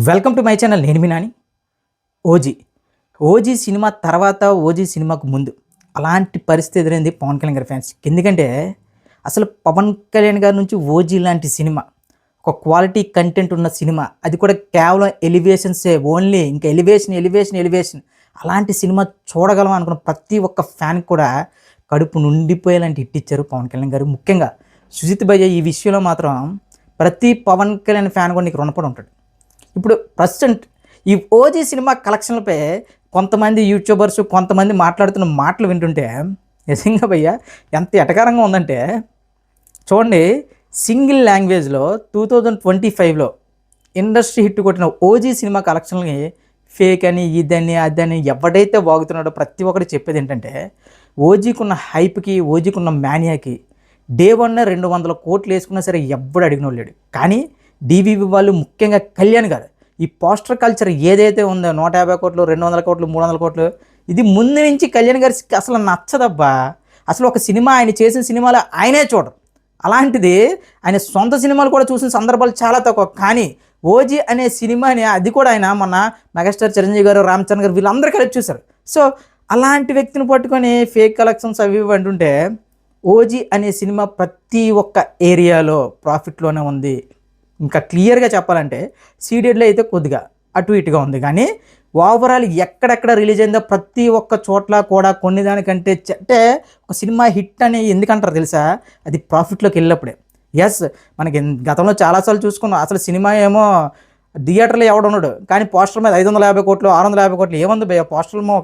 Welcome to my channel. నేను మీ Nani. OG OG cinema తర్వాత OG సినిమాకు ముందు అలాంటి పరిస్థితి ఎదురైంది పవన్ కళ్యాణ్ గారి ఫ్యాన్స్. ఎందుకంటే అసలు పవన్ కళ్యాణ్ గారి నుంచి ఓజీ లాంటి సినిమా, ఒక క్వాలిటీ కంటెంట్ ఉన్న సినిమా, అది కూడా కేవలం ఎలివేషన్సే ఓన్లీ, ఇంకా ఎలివేషన్ ఎలివేషన్ ఎలివేషన్ అలాంటి సినిమా చూడగలం అనుకున్న ప్రతి ఒక్క ఫ్యాన్ కూడా కడుపు నుండిపోయేలాంటి హిట్ ఇచ్చారు పవన్ కళ్యాణ్ గారు. ముఖ్యంగా సుజిత్ భయ్య ఈ విషయంలో మాత్రం ప్రతి పవన్ కళ్యాణ్ ఫ్యాన్ కూడా నీకు రుణపడి ఉంటాడు. ఇప్పుడు ప్రజెంట్ ఈ ఓజీ సినిమా కలెక్షన్లపై కొంతమంది యూట్యూబర్స్ కొంతమంది మాట్లాడుతున్న మాటలు వింటుంటే నిజంగా భయ్య ఎంత ఎటకారంగా ఉందంటే, చూడండి, సింగిల్ లాంగ్వేజ్లో 2025లో ఇండస్ట్రీ హిట్ కొట్టిన ఓజీ సినిమా కలెక్షన్లని ఫేక్ అని ఇదని అదని ఎవడైతే వాగుతున్నాడో ప్రతి ఒక్కరు చెప్పేది ఏంటంటే, ఓజీకి ఉన్న హైప్కి, ఓజీకి ఉన్న మేనియాకి డే 1 200 కోట్లు వేసుకున్నా సరే ఎవ్వడు అడిగిన లేడు. కానీ డివివి వాళ్ళు, ముఖ్యంగా కళ్యాణ్ గారు, ఈ పోస్టర్ కల్చర్ ఏదైతే ఉందో 150 కోట్లు 200 కోట్లు 300 కోట్లు, ఇది ముందు నుంచి కళ్యాణ్ గారికి అసలు నచ్చదబ్బా. అసలు ఒక సినిమా ఆయన చేసిన సినిమాలు ఆయనే చూడరు. అలాంటిది ఆయన సొంత సినిమాలు కూడా చూసిన సందర్భాలు చాలా తక్కువ. కానీ ఓజీ అనే సినిమాని, అది కూడా ఆయన మన మెగాస్టార్ చిరంజీవి గారు, రామ్ చరణ్ గారు వీళ్ళందరూ కలిసి చూశారు. సో అలాంటి వ్యక్తిని పట్టుకొని ఫేక్ కలెక్షన్స్ అవి ఇవి అంటుంటే, ఓజీ అనే సినిమా ప్రతి ఒక్క ఏరియాలో ప్రాఫిట్లోనే ఉంది. ఇంకా క్లియర్గా చెప్పాలంటే సీడెడ్లో అయితే కొద్దిగా అటు ఇటుగా ఉంది, కానీ ఓవరాల్ ఎక్కడెక్కడ రిలీజ్ అయిందో ప్రతి ఒక్క చోట్ల కూడా కొన్ని దానికంటే అంటే ఒక సినిమా హిట్ అని ఎందుకంటారు తెలుసా? అది ప్రాఫిట్లోకి వెళ్ళినప్పుడే. ఎస్, మనకి గతంలో చాలాసార్లు చూసుకున్నాం. అసలు సినిమా ఏమో థియేటర్లో ఎవడున్నాడు, కానీ పోస్టర్ మీద 550 కోట్లు 650 కోట్లు ఏముంది భయ్య, పోస్టర్లో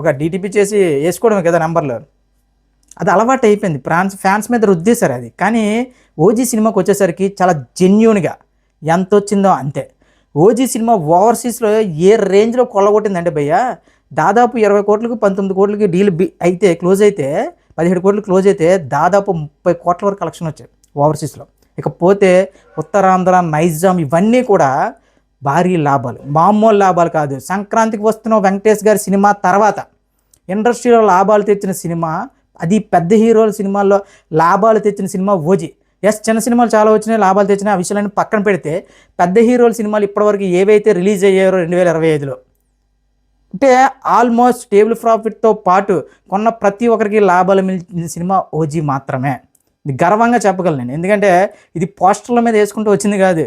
ఒక డిటిపి చేసి వేసుకోవడమే కదా నెంబర్లు. అది అలవాటు అయిపోయింది, ఫ్యాన్స్ మీద రుద్దేశారు అది. కానీ ఓజీ సినిమాకి వచ్చేసరికి చాలా జెన్యూన్గా ఎంత వచ్చిందో అంతే. ఓజీ సినిమా ఓవర్సీస్లో ఏ రేంజ్లో కొల్లగొట్టిందంటే భయ్య, దాదాపు 20 కోట్లకు 19 కోట్లకి డీల్ అయితే క్లోజ్ అయితే, 17 కోట్లు క్లోజ్ అయితే దాదాపు 30 కోట్ల వరకు కలెక్షన్ వచ్చాయి ఓవర్సీస్లో. ఇకపోతే ఉత్తరాంధ్ర, నైజాం ఇవన్నీ కూడా భారీ లాభాలు, మామూలు లాభాలు కాదు. సంక్రాంతికి వస్తున్న వెంకటేష్ గారి సినిమా తర్వాత ఇండస్ట్రీలో లాభాలు తెచ్చిన సినిమా, అది పెద్ద హీరోల సినిమాల్లో లాభాలు తెచ్చిన సినిమా ఓజీ. ఎస్, చిన్న సినిమాలు చాలా వచ్చినాయి, లాభాలు తెచ్చిన ఆ విషయాలన్నీ పక్కన పెడితే, పెద్ద హీరోల సినిమాలు ఇప్పటివరకు ఏవైతే రిలీజ్ అయ్యారో 2025లో అంటే ఆల్మోస్ట్ టేబుల్ ప్రాఫిట్తో పాటు కొన్న ప్రతి ఒక్కరికి లాభాలు మిగిలిన సినిమా ఓజీ మాత్రమే. ఇది గర్వంగా చెప్పగలను నేను, ఎందుకంటే ఇది పోస్టర్ల మీద వేసుకుంటూ వచ్చింది కాదు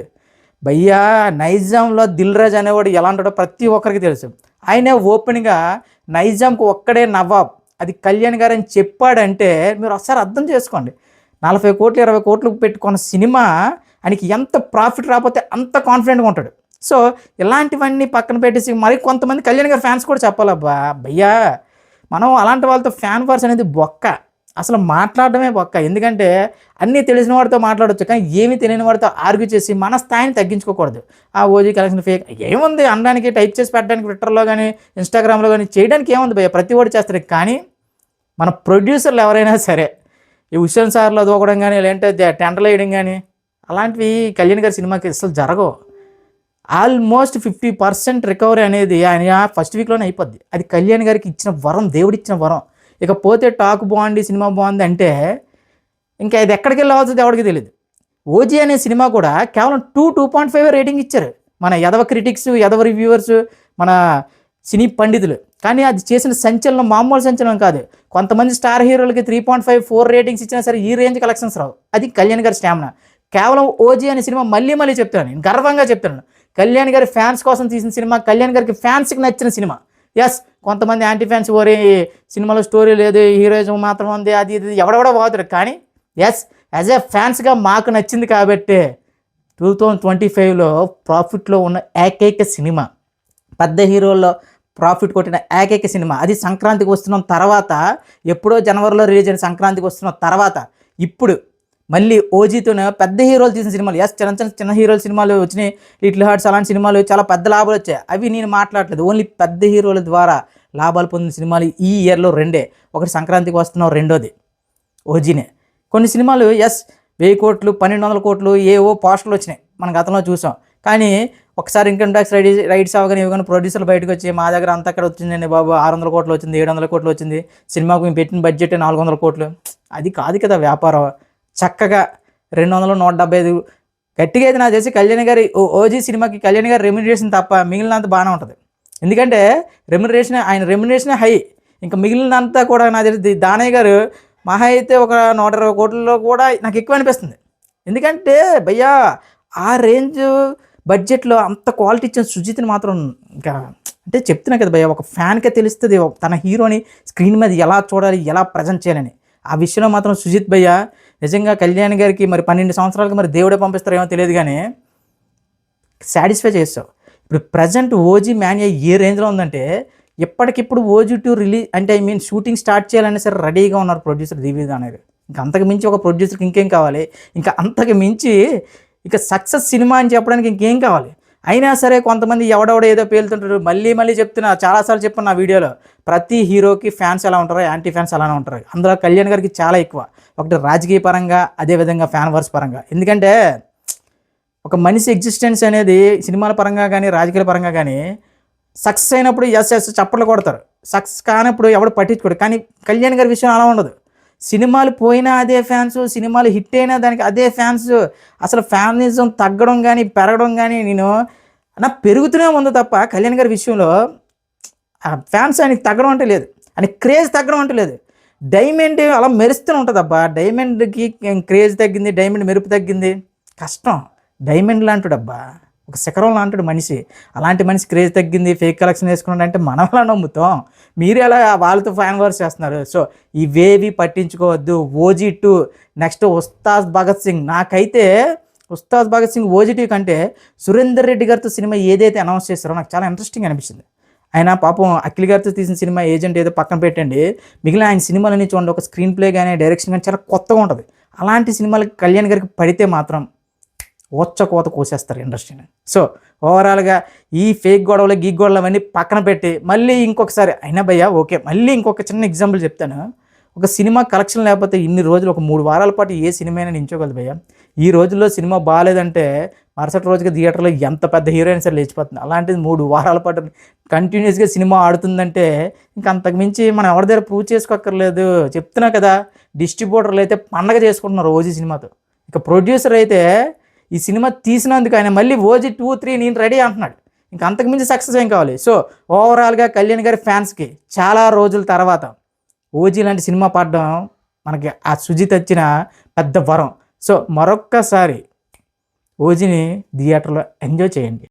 భయ్యా. నైజాంలో దిల్ రాజు అనేవాడు ఎలా ఉంటాడో ప్రతి ఒక్కరికి తెలుసు. ఆయనే ఓపెన్గా నైజాంకు ఒక్కడే నవాబ్, అది కళ్యాణ్ గారు అని చెప్పాడంటే మీరు ఒకసారి అర్థం చేసుకోండి. 40 కోట్లు 20 కోట్లు పెట్టుకున్న సినిమా ఆయనకి ఎంత ప్రాఫిట్ రాకపోతే అంత కాన్ఫిడెంట్గా ఉంటాడు. సో ఇలాంటివన్నీ పక్కన పెట్టేసి మరి కొంతమంది కళ్యాణ్ గారి ఫ్యాన్స్ కూడా చెప్పాలబ్బా భయ్యా, మనం అలాంటి వాళ్ళతో ఫ్యాన్ వార్స్ అనేది బొక్క, అసలు మాట్లాడడమే బొక్క. ఎందుకంటే అన్నీ తెలిసిన వాడితో మాట్లాడవచ్చు, కానీ ఏమీ తెలియని వాడితో ఆర్గ్యూ చేసి మన స్థాయిని తగ్గించుకోకూడదు. ఆ ఓజీ కలెక్షన్ ఫేక్ ఏముంది అనడానికి, టైప్ చేసి పెట్టడానికి ట్విట్టర్లో కానీ ఇన్స్టాగ్రామ్లో కానీ చేయడానికి ఏముంది భయ్య, ప్రతి వాడు చేస్తారు. కానీ మన ప్రొడ్యూసర్లు ఎవరైనా సరే ఈ హుస్సేన్ సార్లో దూకడం కానీ, లేదంటే టెంటర్లు వేయడం కానీ అలాంటివి కళ్యాణ్ గారి సినిమాకి అసలు జరగవు. ఆల్మోస్ట్ 50% రికవరీ అనేది ఆయన ఫస్ట్ వీక్లోనే అయిపోద్ది. అది కళ్యాణ్ గారికి ఇచ్చిన వరం, దేవుడిచ్చిన వరం. ఇకపోతే టాక్ బాగుంది, సినిమా బాగుంది అంటే ఇంకా ఇది ఎక్కడికి వెళ్ళి అవుతుంది ఎవరికి తెలియదు. ఓజీ అనే సినిమా కూడా కేవలం 2.5 రేటింగ్ ఇచ్చారు మన యదవ క్రిటిక్స్, యదవ రివ్యూవర్స్, మన సినీ పండితులు. కానీ అది చేసిన సంచలనం మామూలు సంచలనం కాదు. కొంతమంది స్టార్ హీరోలకి 3.5 4 రేటింగ్స్ ఇచ్చినా సరే ఈ రేంజ్ కలెక్షన్స్ రావు. అది కళ్యాణ్ గారి స్టామినా. కేవలం ఓజీ అనే సినిమా మళ్ళీ చెప్తాను, నేను గర్వంగా చెప్తున్నాను, కళ్యాణ్ గారి ఫ్యాన్స్ కోసం తీసిన సినిమా, కళ్యాణ్ గారికి ఫ్యాన్స్కి నచ్చిన సినిమా. ఎస్, కొంతమంది యాంటీ ఫ్యాన్స్ ఓరే సినిమాలో స్టోరీ లేదు, హీరోయిజం మాత్రం ఉంది, అది ఇది ఎవడెవడో పోతారు. కానీ ఎస్, యాజ్ ఏ ఫ్యాన్స్గా మాకు నచ్చింది కాబట్టి 2025లో ప్రాఫిట్లో ఉన్న ఏకైక సినిమా, పెద్ద హీరోల్లో ప్రాఫిట్ కొట్టిన ఏకైక సినిమా, అది సంక్రాంతికి వస్తున్నాం తర్వాత, ఎప్పుడో జనవరిలో రిలీజ్ అయిన సంక్రాంతికి వస్తున్నాం తర్వాత ఇప్పుడు మళ్ళీ ఓజీతోనే పెద్ద హీరోలు తీసిన సినిమాలు. ఎస్, చిన్న హీరోల సినిమాలు వచ్చినాయి, లిటిల్ హార్ట్స్ అలాంటి సినిమాలు చాలా పెద్ద లాభాలు వచ్చాయి. అవి నేను మాట్లాడలేదు, ఓన్లీ పెద్ద హీరోల ద్వారా లాభాలు పొందిన సినిమాలు ఈ ఇయర్లో రెండే. ఒకటి సంక్రాంతికి వస్తున్నాం, రెండోది ఓజీనే. కొన్ని సినిమాలు ఎస్ 1000 కోట్లు 1200 కోట్లు ఏవో పోస్టర్లు వచ్చినాయి, మనం గతంలో చూసాం. కానీ ఒకసారి ఇన్కమ్ ట్యాక్స్ రైట్స్ అవగానే ఇవ్వగానే ప్రొడ్యూసర్లు బయటకు వచ్చి మా దగ్గర అంతా అక్కడ వచ్చిందండి బాబు, 600 కోట్లు వచ్చింది, 700 కోట్లు వచ్చింది, సినిమాకు మేము పెట్టిన బడ్జెట్ 400 కోట్లు. అది కాదు కదా వ్యాపారం. చక్కగా 200 175 గట్టిగా అయితే నాకు తెలిసి కళ్యాణ్ గారి ఓజీ సినిమాకి కళ్యాణ్ గారి రెమ్యునరేషన్ తప్ప మిగిలినంత బాగానే ఉంటుంది. ఎందుకంటే ఆయన రెమ్యునరేషన్ హై. ఇంకా మిగిలినంతా కూడా నాకు తెలిసి దానయ్య గారు మహా అయితే ఒక 120 కోట్లలో కూడా నాకు ఎక్కువ అనిపిస్తుంది. ఎందుకంటే భయ్యా ఆ రేంజ్ బడ్జెట్లో అంత క్వాలిటీ ఇచ్చిన సుజిత్ని మాత్రం ఇంకా అంటే చెప్తున్నా కదా భయ్యా, ఒక ఫ్యాన్కే తెలుస్తుంది తన హీరోని స్క్రీన్ మీద ఎలా చూడాలి, ఎలా ప్రజెంట్ చేయాలని. ఆ విషయంలో మాత్రం సుజిత్ భయ్య నిజంగా కళ్యాణ్ గారికి మరి 12 సంవత్సరాలకు మరి దేవుడే పంపిస్తారేమో తెలియదు కానీ సాటిస్ఫై చేస్తావు. ఇప్పుడు ప్రజెంట్ ఓజీ మాన్యా ఏ రేంజ్లో ఉందంటే ఎప్పటికిప్పుడు ఓజీ 2 రిలీజ్ అంటే షూటింగ్ స్టార్ట్ చేయాలనే సరే రెడీగా ఉన్నారు ప్రొడ్యూసర్ దివ్య అనేది. ఇంకా అంతకు మించి ఒక ప్రొడ్యూసర్కి ఇంకేం కావాలి? ఇంకా అంతకు మించి ఇక సక్సెస్ సినిమా అని చెప్పడానికి ఇంకేం కావాలి? అయినా సరే కొంతమంది ఎవడెవడో ఏదో పేలుతుంటారు. మళ్ళీ చెప్తున్నా, చాలాసార్లు చెప్పాను నా వీడియోలో, ప్రతి హీరోకి ఫ్యాన్స్ ఎలా ఉంటారో యాంటీ ఫ్యాన్స్ అలానే ఉంటారు. అందులో కళ్యాణ్ గారికి చాలా ఎక్కువ. ఒకటి రాజకీయ పరంగా, అదేవిధంగా ఫ్యాన్ వర్స్ పరంగా. ఎందుకంటే ఒక మనిషి ఎగ్జిస్టెన్స్ అనేది సినిమాల పరంగా కానీ రాజకీయాల పరంగా కానీ సక్సెస్ అయినప్పుడు ఎస్ చప్పట్లు కొడతారు, సక్సెస్ కానప్పుడు ఎవడు పట్టించుకోడు. కానీ కళ్యాణ్ గారి విషయం అలా ఉండదు. సినిమాలు పోయినా అదే ఫ్యాన్స్, సినిమాలు హిట్ అయినా దానికి అదే ఫ్యాన్స్. అసలు ఫ్యానిజం తగ్గడం కానీ పెరగడం కానీ నా పెరుగుతూనే ఉంది తప్ప కళ్యాణ్ గారి విషయంలో ఫ్యాన్స్ ఆయనకి తగ్గడం అంటే లేదు, ఆయన క్రేజ్ తగ్గడం అంటే లేదు. డైమండ్ అలా మెరుస్తూనే ఉంటుంది అబ్బా. డైమండ్కి క్రేజ్ తగ్గింది, డైమండ్ మెరుపు తగ్గింది, కష్టం. డైమండ్ లాంటిడు అబ్బా, ఒక శిఖరం లాంటిడు మనిషి. అలాంటి మనిషి క్రేజ్ తగ్గింది, ఫేక్ కలెక్షన్ వేసుకున్నాడు అంటే మనం ఎలా నమ్ముతాం? మీరు ఎలా వాళ్ళతో ఫ్యాన్ వర్స్ చేస్తున్నారు? సో ఇవేవి పట్టించుకోవద్దు. OG 2 next Ustaad Bhagat Singh. నాకైతే ఉస్తాద్ భగత్ సింగ్ ఓజీ 2 కంటే సురేందర్ రెడ్డి గారితో సినిమా ఏదైతే అనౌన్స్ చేస్తారో నాకు చాలా ఇంట్రెస్టింగ్ అనిపించింది. ఆయన పాపం అఖిల్ గారితో తీసిన సినిమా ఏజెంట్ ఏదో పక్కన పెట్టండి, మిగిలిన ఆయన సినిమాలన్నీ చూడండి, ఒక స్క్రీన్ ప్లే కానీ డైరెక్షన్ కానీ చాలా కొత్తగా ఉంటుంది. అలాంటి సినిమాలకి కళ్యాణ్ గారికి పడితే మాత్రం కోత కోసేస్తారు ఇండస్ట్రీని. సో ఓవరాల్గా ఈ ఫేక్ గొడవలు గొడవలు అవన్నీ పక్కన పెట్టి మళ్ళీ ఇంకొకసారి అయినా భయ్యా ఓకే, మళ్ళీ ఇంకొక చిన్న ఎగ్జాంపుల్ చెప్తాను. ఒక సినిమా కలెక్షన్ లేకపోతే ఇన్ని రోజులు ఒక 3 వారాల పాటు ఏ సినిమా అయినా నించోగలదు భయ్యా. ఈ రోజుల్లో సినిమా బాగాలేదంటే మరుసటి రోజుకి థియేటర్లో ఎంత పెద్ద హీరోయిన్ సరే లేచిపోతుంది. అలాంటిది 3 వారాల పాటు కంటిన్యూస్గా సినిమా ఆడుతుందంటే ఇంకా అంతకుమించి మనం ఎవరి దగ్గర ప్రూవ్ చేసుకోక్కర్లేదు. చెప్తున్నా కదా, డిస్ట్రిబ్యూటర్లు అయితే పండగ చేసుకుంటున్నారు ఓజీ సినిమాతో. ఇక ప్రొడ్యూసర్ అయితే ఈ సినిమా తీసినందుకు ఆయన మళ్ళీ ఓజీ 2, 3 నేను రెడీ అంటున్నాడు. ఇంకా అంతకుమించి సక్సెస్ ఏం కావాలి? సో ఓవరాల్గా కళ్యాణ్ గారి ఫ్యాన్స్కి చాలా రోజుల తర్వాత ఓజీ లాంటి సినిమా పడడం మనకి ఆ సుజిత్ వచ్చిన పెద్ద వరం. సో మరొక్కసారి ఓజీని థియేటర్లో ఎంజాయ్ చేయండి.